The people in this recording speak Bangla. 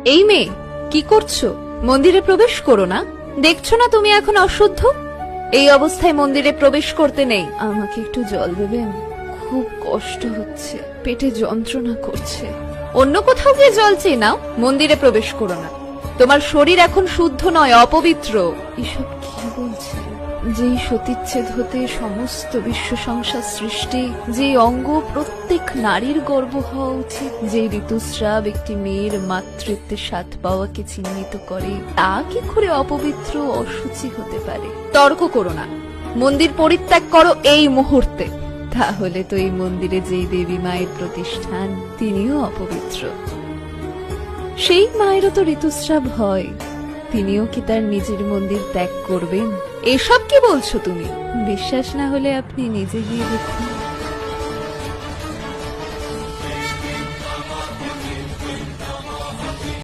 এই মেয়ে, কি করছো? মন্দিরে প্রবেশ করো না। দেখছো না তুমি এখন অশুদ্ধ? এই অবস্থায় মন্দিরে প্রবেশ করতে নেই। আমাকে একটু জল দেবেন? খুব কষ্ট হচ্ছে, পেটে যন্ত্রণা করছে। অন্য কোথাও গিয়ে জল চেয়ে নাও, মন্দিরে প্রবেশ করো না। তোমার শরীর এখন শুদ্ধ নয়, অপবিত্র। এসব কি বলছে? যেই সতীচ্ছেদ হতে সমস্ত বিশ্ব সংসার সৃষ্টি, যেই অঙ্গ প্রত্যেক নারীর গর্ব হওয়া উচিত, যে ঋতুস্রাব একটি মেয়ের মাতৃত্বের স্বাদ পাওয়াকে চিহ্নিত করে, তা কি করে অপবিত্র অসুচি হতে পারে? তর্ক করো না, মন্দির পরিত্যাগ করো এই মুহূর্তে। তাহলে তো এই মন্দিরে যেই দেবী মায়ের প্রতিষ্ঠান, তিনিও অপবিত্র। সেই মায়েরও তো ঋতুস্রাব হয়, তিনিও কি তার নিজের মন্দির ত্যাগ করবেন? এসব কি বলছো তুমি? বিশ্বাস না হলে আপনি নিজে গিয়ে দেখুন।